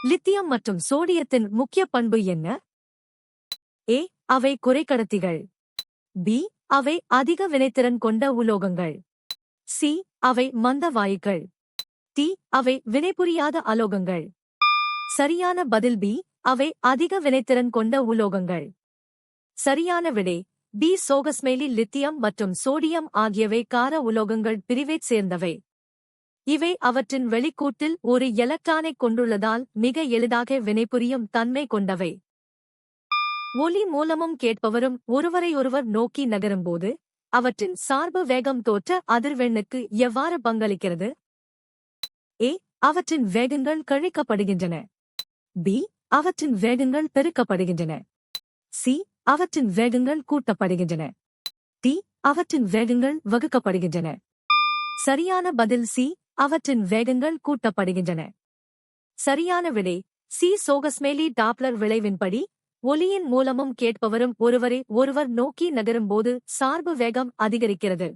Lithium மற்றும் சோடியத்தின் முக்கிய பண்பு என்ன? ஏ. அவை குறைக்கடத்திகள். பி. அவை அதிக வினைத்திறன் கொண்ட உலோகங்கள். சி. அவை மந்த வாயுக்கள். டி. அவை வினைபுரியாத அலோகங்கள். சரியான பதில் பி. அவை அதிக வினைத்திறன் கொண்ட உலோகங்கள். சரியான விடை பி. சோகஸ்மேலி லித்தியம் மற்றும் சோடியம் ஆகியவை கார உலோகங்கள் பிரிவைச் சேர்ந்தவை. இவை அவற்றின் வெளிக்கூட்டில் ஒரு எலக்ட்ரானைக் கொண்டுள்ளதால் மிக எளிதாக வினைபுரியும் தன்மை கொண்டவை. ஒலி மூலமும் கேட்பவரும் ஒருவரையொருவர் நோக்கி நகரும்போது அவற்றின் சார்பு வேகம் தோற்ற அதிர்வெண்ணுக்கு எவ்வாறு பங்களிக்கிறது? ஏ. அவற்றின் வேகங்கள் கழிக்கப்படுகின்றன. பி. அவற்றின் வேகங்கள் பெருக்கப்படுகின்றன. சி. அவற்றின் வேகங்கள் கூட்டப்படுகின்றன. டி. அவற்றின் வேகங்கள் வகுக்கப்படுகின்றன. சரியான பதில் சி. அவற்றின் வேகங்கள் கூட்டப்படுகின்றன. சரியான விடை சி. சோகஸ்மேலி டாப்ளர் விளைவின்படி ஒலியின் மூலமும் கேட்பவரும் ஒருவர் நோக்கி நகரும்போது சார்பு வேகம் அதிகரிக்கிறது.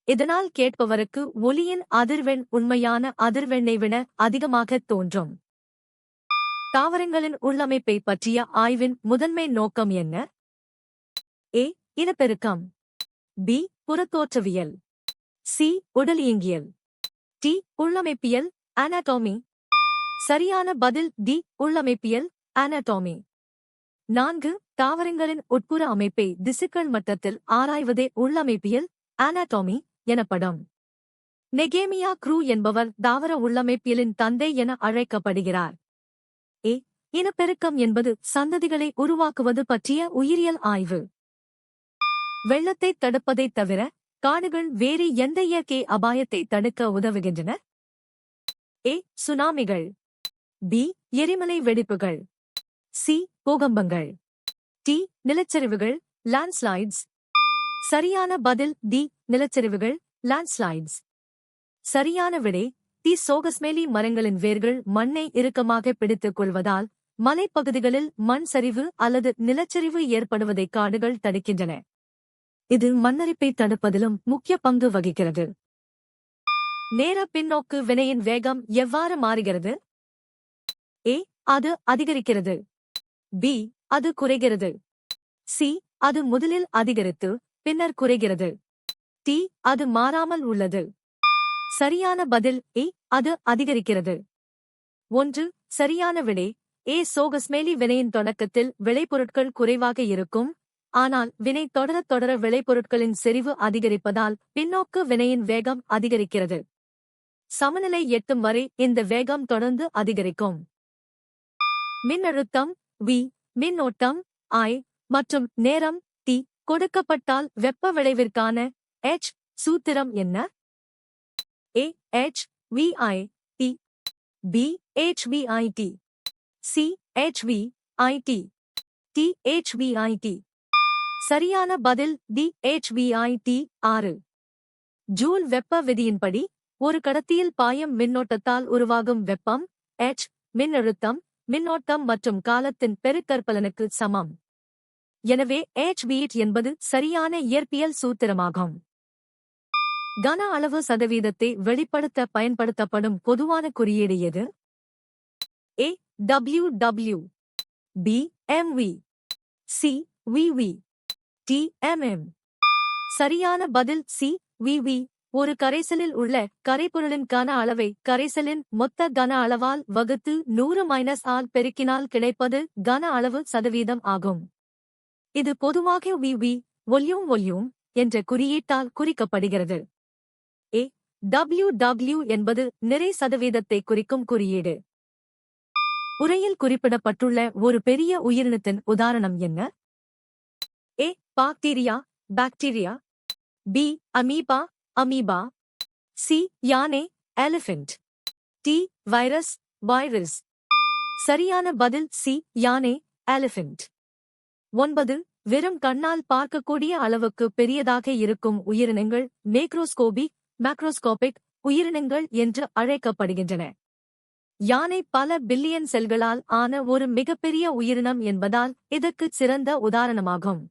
இதனால் கேட்பவருக்கு ஒலியின் அதிர்வெண் உண்மையான அதிர்வெண்ணை விட அதிகமாகத் தோன்றும். தாவரங்களின் உள்ளமைப்பை பற்றிய ஆய்வின் முதன்மை நோக்கம் என்ன? ஏ. இனப்பெருக்கம். பி. புறத்தோற்றவியல். சி. உடலியங்கியல். டி. உள்ளமைப்பியல் அனாட்டோமி. சரியான பதில் டி. உள்ளமைப்பியல் அனாட்டோமி. 4. தாவரங்களின் உட்புற அமைப்பை திசுக்கள் மட்டத்தில் ஆராய்வதே உள்ளமைப்பியல் அனாட்டோமி எனப்படும். நெகேமியா க்ரூ என்பவர் தாவர உள்ளமைப்பியலின் தந்தை என அழைக்கப்படுகிறார். ஏ. இனப்பெருக்கம் என்பது சந்ததிகளை உருவாக்குவது பற்றிய உயிரியல் ஆய்வு. வெள்ளத்தை தடுப்பதைத் தவிர காடுகள் வேறு எந்த இயற்கை அபாயத்தை தடுக்க உதவுகின்றன? ஏ. சுனாமிகள். பி. எரிமலை வெடிப்புகள். சி. பூகம்பங்கள். டி. நிலச்சரிவுகள் லேண்ட்ஸ்லைட்ஸ். சரியான பதில் டி. நிலச்சரிவுகள் லேண்ட்ஸ்லைட்ஸ். சரியான விடை டி. சோகஸ்மேலி மரங்களின் வேர்கள் மண்ணை இறுக்கமாக பிடித்துக் கொள்வதால் மலைப்பகுதிகளில் மண் சரிவு அல்லது நிலச்சரிவு ஏற்படுவதை காடுகள் தடுக்கின்றன. இது மண்ணரிப்பை தடுப்பதிலும் முக்கிய பங்கு வகிக்கிறது. நேர பின்னோக்கு வினையின் வேகம் எவ்வாறு மாறுகிறது? ஏ. அது அதிகரிக்கிறது. பி. அது குறைகிறது. சி. அது முதலில் அதிகரித்து பின்னர் குறைகிறது. டி. அது மாறாமல் உள்ளது. சரியான பதில் ஏ. அது அதிகரிக்கிறது. 1. சரியான விடை ஏ. சோகஸ்மேலி வினையின் தொடக்கத்தில் விளைபொருட்கள் குறைவாக இருக்கும். ஆனால் வினை தொடரத் தொடர விளைபொருட்களின் செறிவு அதிகரிப்பதால் பின்னோக்கு வினையின் வேகம் அதிகரிக்கிறது. சமநிலை எட்டும் வரை இந்த வேகம் தொடர்ந்து அதிகரிக்கும். மின்னழுத்தம் வி. மின்னோட்டம் I மற்றும் நேரம் T கொடுக்கப்பட்டால் வெப்ப விளைவிற்கான H சூத்திரம் என்ன? A. H V I T. B. H V I T. C. H V I T. T. H V I T. சரியான பதில் D. H V I T. 6. Joule வெப்ப விதியின்படி ஒரு கடத்தியில் பாயும் மின்னோட்டத்தால் உருவாகும் வெப்பம் H மின்னழுத்தம் மின்னோட்டம் மற்றும் காலத்தின் பெருக்கற்பலனுக்கு சமம். எனவே HV என்பது சரியான இயற்பியல் சூத்திரமாகும். கன அளவு சதவீதத்தை வெளிப்படுத்த பயன்படுத்தப்படும் பொதுவான குறியீடு எது? A. WW. B. MV. C. VV. T. MM. சரியான பதில் C. VV. ஒரு கரைசலில் உள்ள கரைபொருளின் கன அளவை கரைசலின் மொத்த கன அளவால் வகுத்து 100 ஆல் பெருக்கினால் கிடைப்பது கன அளவு சதவீதம் ஆகும். இது பொதுவாக VV வால்யூம் என்ற குறியீட்டால் குறிக்கப்படுகிறது. A. WW என்பது நிறை சதவீதத்தை குறிக்கும் குறியீடு. உரையில் குறிப்பிடப்பட்டுள்ள ஒரு பெரிய உயிரினத்தின் உதாரணம் என்ன? A. Bacteria. B. Amoeba. C. யானை எலிஃபண்ட். T. வைரஸ். சரியான பதில் C. யானை எலிஃபண்ட். 9. வெறும் கண்ணால் பார்க்கக்கூடிய அளவுக்கு பெரியதாக இருக்கும் உயிரினங்கள் மேக்ரோஸ்கோபிக் உயிரினங்கள் என்று அழைக்கப்படுகின்றன. யானை பல பில்லியன் செல்களால் ஆன ஒரு மிகப்பெரிய உயிரினம் என்பதால் இதற்குச் சிறந்த உதாரணமாகும்.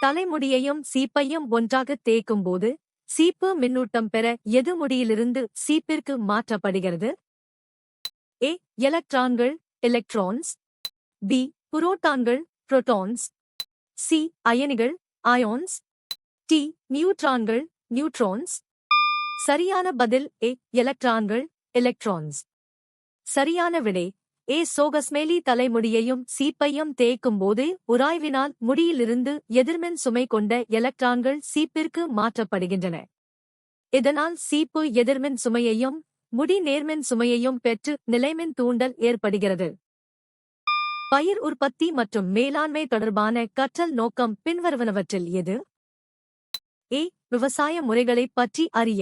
தலைமுடியையும் சீப்பையும் ஒன்றாக தேய்க்கும்போது சீப்பு மின்னூட்டம் பெற எது முடியிலிருந்து சீப்பிற்கு மாற்றப்படுகிறது? ஏ எலக்ட்ரான்கள் எலக்ட்ரான்ஸ், பி புரோட்டான்கள் புரோட்டான்ஸ், சி அயனிகள் அயான்ஸ், டி நியூட்ரான்கள் நியூட்ரான்ஸ். சரியான பதில் ஏ எலக்ட்ரான்கள் எலக்ட்ரான்ஸ். சரியான விடை ஏ. சோகஸ்மேலி தலைமுடியையும் சீப்பையும் தேய்க்கும் போது உராய்வினால் முடியிலிருந்து எதிர்மின் சுமை கொண்ட எலக்ட்ரான்கள் சீப்பிற்கு மாற்றப்படுகின்றன. இதனால் சீப்பு எதிர்மின் சுமையையும் முடி நேர்மின் சுமையையும் பெற்று நிலைமின் தூண்டல் ஏற்படுகிறது. பயிர் உற்பத்தி மற்றும் மேலாண்மை தொடர்பான கற்றல் நோக்கம் பின்வருவனவற்றில் எது? ஏ. விவசாய முறைகளைப் பற்றி அறிய.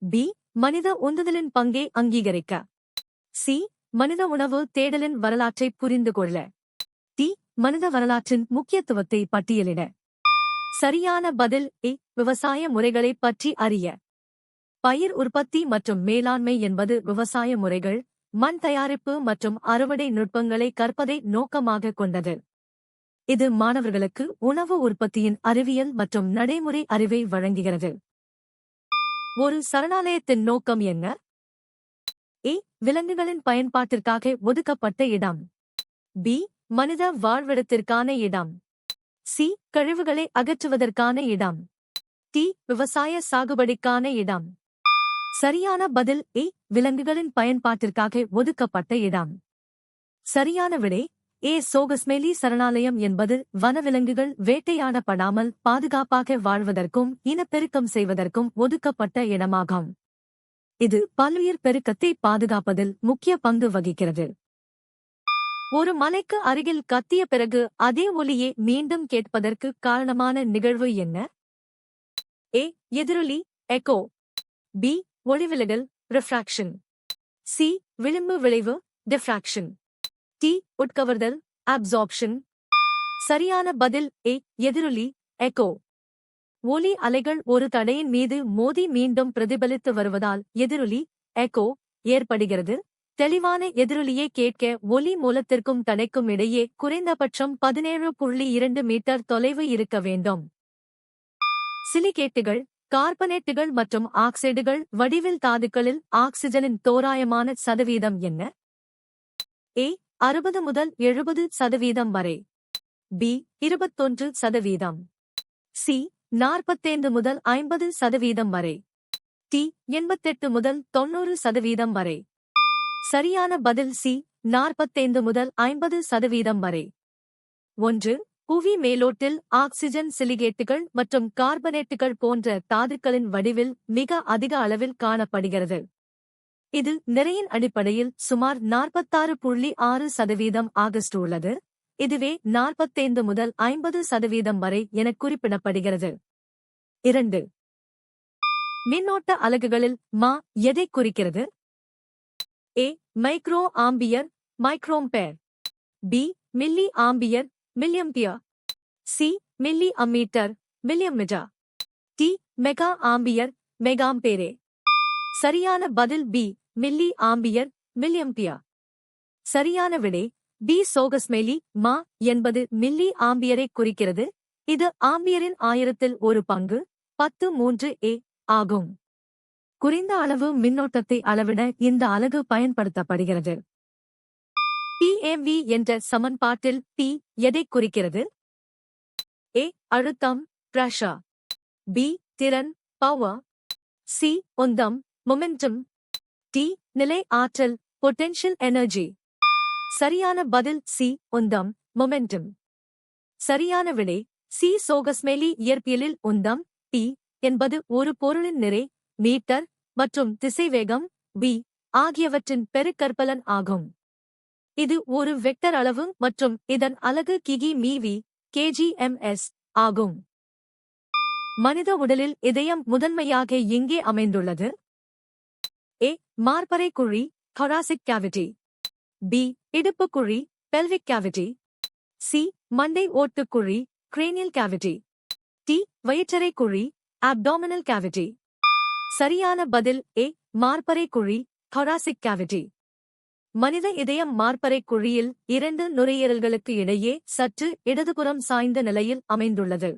பி. மனித உந்துதலின் பங்கை அங்கீகரிக்க. சி. மனித உணவு தேடலின் வரலாற்றை புரிந்து கொள்ள. டி. மனித வரலாற்றின் முக்கியத்துவத்தை பட்டியலிட. சரியான பதில் ஏ. விவசாய முறைகளைப் பற்றி அறிய. பயிர் உற்பத்தி மற்றும் மேலாண்மை என்பது விவசாய முறைகள், மண் தயாரிப்பு மற்றும் அறுவடை நுட்பங்களை கற்பதை நோக்கமாக கொண்டது. இது மாணவர்களுக்கு உணவு உற்பத்தியின் அறிவியல் மற்றும் நடைமுறை அறிவை வழங்குகிறது. ஒரு சரணாலயத்தின் நோக்கம் என்ன? ஏ. விலங்குகளின் பயன்பாட்டிற்காக ஒதுக்கப்பட்ட இடம். பி. மனித வாழ்விடத்திற்கான இடம். சி. கழிவுகளை அகற்றுவதற்கான இடம். டி. விவசாய சாகுபடிக்கான இடம். சரியான பதில் ஏ. விலங்குகளின் பயன்பாட்டிற்காக ஒதுக்கப்பட்ட இடம். சரியான விடை ஏ. சோகஸ்மேலி சரணாலயம் என்பது வனவிலங்குகள் வேட்டையாடப்படாமல் பாதுகாப்பாக வாழ்வதற்கும் இனப்பெருக்கம் செய்வதற்கும் ஒதுக்கப்பட்ட இடமாகும். இது பல்லுயிர் பெருக்கத்தை பாதுகாப்பதில் முக்கிய பங்கு வகிக்கிறது. ஒரு மலைக்கு அருகில் கத்திய பிறகு அதே ஒலியே மீண்டும் கேட்பதற்கு காரணமான நிகழ்வு என்ன? ஏ. எதிரொலி எக்கோ. பி. ஒளிவிலகல் ரிஃப்ராக்ஷன். சி. விளிம்பு விளைவு டிஃப்ராக்ஷன். டி. உட்கவர்தல் அப்சார்ப்ஷன். சரியான பதில் ஏ. எதிரொலி எக்கோ. ஒலி அலைகள் ஒரு தடையின் மீது மோதி மீண்டும் பிரதிபலித்து வருவதால் எதிரொலி எக்கோ ஏற்படுகிறது. தெளிவான எதிரொலியை கேட்க ஒலி மூலத்திற்கும் தடைக்கும் இடையே குறைந்தபட்சம் 17.2 மீட்டர் தொலைவு இருக்க வேண்டும். சிலிகேட்டுகள், கார்பனேட்டுகள் மற்றும் ஆக்சைடுகள் வடிவில் தாதுக்களில் ஆக்சிஜனின் தோராயமான சதவீதம் என்ன? ஏ. 60 முதல் 70% வரை. பி. 21%. சி. 45 முதல் 50% வரை. டி. 88 முதல் 90% வரை. சரியான பதில் சி. 45 முதல் 50% வரை. 1. புவி மேலோட்டில் ஆக்சிஜன் சிலிகேட்டுகள் மற்றும் கார்பனேட்டுகள் போன்ற தாதுக்களின் வடிவில் மிக அதிக அளவில் காணப்படுகிறது. இது நிறையின் அடிப்படையில் சுமார் 46.6% ஆகஸ்ட் உள்ளது. இதுவே 45 முதல் 50% வரை என குறிப்பிடப்படுகிறது. 2. மின்னோட்ட அலகுகளில் மா எதை குறிக்கிறது? A. Micro ampere microampere. B. Milli ampere milliampere. C. Milli ammeter milliammeter. D. Mega ampere megaampere. சரியான பதில் பி. Milli ampere milliampere. சரியான விடை பி. சோகஸ்மேலி மா என்பது மில்லி ஆம்பியரை குறிக்கிறது. இது ஆம்பியரின் 1000ல் ஒரு பங்கு 10(3) ஆகும். குறைந்த அளவு மின்னோட்டத்தை அளவிட இந்த அலகு பயன்படுத்தப்படுகிறது. PMV என்ற சமன்பாட்டில் P எதை குறிக்கிறது? ஏ. அழுத்தம் பிரஷர். பி. திறன் பவர். சி. உந்தம் மொமெண்டம். டி. நிலை ஆற்றல் பொட்டென்ஷியல் எனர்ஜி. சரியான பதில் சி. உந்தம் மொமெண்டம். சரியான விடை சி. சோகஸ்மேலி இயற்பியலில் உந்தம் P என்பது ஒரு பொருளின் நிறை மீட்டர் மற்றும் திசைவேகம் v ஆகியவற்றின் பெருக்கற்பலன் ஆகும். இது ஒரு வெக்டர் அளவு மற்றும் இதன் அலகு கிகி மீவி kgms ஆகும். மனித உடலில் இதயம் முதன்மையாக எங்கே அமைந்துள்ளது? ஏ. மார்பறை குழி thoracic cavity. பி. இடுப்பு குழி pelvic cavity. சி. மண்டை ஓட்டுக் குழி cranial cavity. டி. வயிற்றறை குழி abdominal cavity. சரியான பதில் ஏ. மார்பறை குழி thoracic cavity. மனித இதயம் மார்பறை குழியில் 2 நுரையீரல்களுக்கு இடையே சற்று இடதுபுறம் சாய்ந்த நிலையில் அமைந்துள்ளது.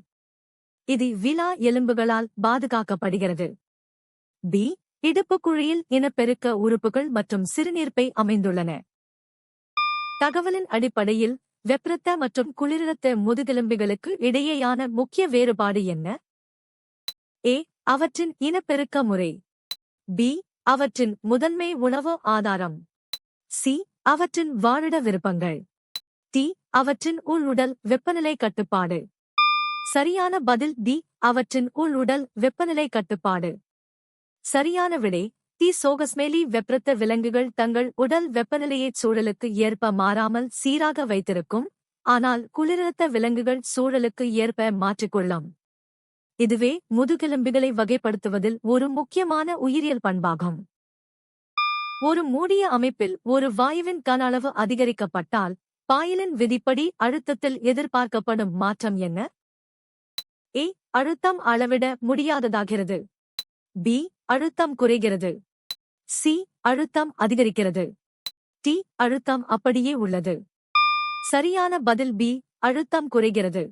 இது விலா எலும்புகளால் பாதுகாக்கப்படுகிறது. பி. இடுப்புக்குழியில் இனப்பெருக்க உறுப்புகள் மற்றும் சிறுநீர்ப்பை அமைந்துள்ளன. தகவலின் அடிப்படையில் வெப்பரத்த மற்றும் குளிரத்த முதுகெலும்பிகளுக்கு இடையேயான முக்கிய வேறுபாடு என்ன? ஏ. அவற்றின் இனப்பெருக்க முறை. பி. அவற்றின் முதன்மை உணவு ஆதாரம். சி. அவற்றின் வாழிட விருப்பங்கள். டி. அவற்றின் உள்-உடல் வெப்பநிலை கட்டுப்பாடு. சரியான பதில் டி. அவற்றின் உள்-உடல் வெப்பநிலை கட்டுப்பாடு. சரியான விடை டி. சோகஸ்மேலி வெப்பரத்த விலங்குகள் தங்கள் உடல் வெப்பநிலையை சூழலுக்கு ஏற்ப மாறாமல் சீராக வைத்திருக்கும், ஆனால் குளிரத்த விலங்குகள் சூழலுக்கு ஏற்ப மாற்றிக்கொள்ளும். இதுவே முதுகெலும்பிகளை வகைப்படுத்துவதில் ஒரு முக்கியமான உயிரியல் பண்பாகும். ஒரு மூடிய அமைப்பில் ஒரு வாயுவின் கன அளவு அதிகரிக்கப்பட்டால் பாயலின் விதிப்படி அழுத்தத்தில் எதிர்பார்க்கப்படும் மாற்றம் என்ன? ஏ. அழுத்தம் அளவிட முடியாததாகிறது. பி. அழுத்தம் குறைகிறது. சி. அழுத்தம் அதிகரிக்கிறது. டி. அழுத்தம் அப்படியே உள்ளது. சரியான பதில் பி. அழுத்தம் குறைகிறது.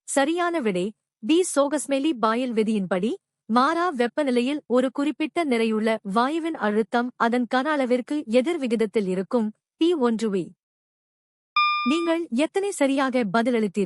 சரியான விடை பி. சோகஸ்மேலி பாயல் விதியின்படி மாறா வெப்பநிலையில் ஒரு குறிப்பிட்ட நிறையுள்ள வாயுவின் அழுத்தம் அதன் கன அளவிற்கு எதிர் விகிதத்தில் இருக்கும். P1V. நீங்கள் எத்தனை சரியாக பதிலளித்தீர்கள்?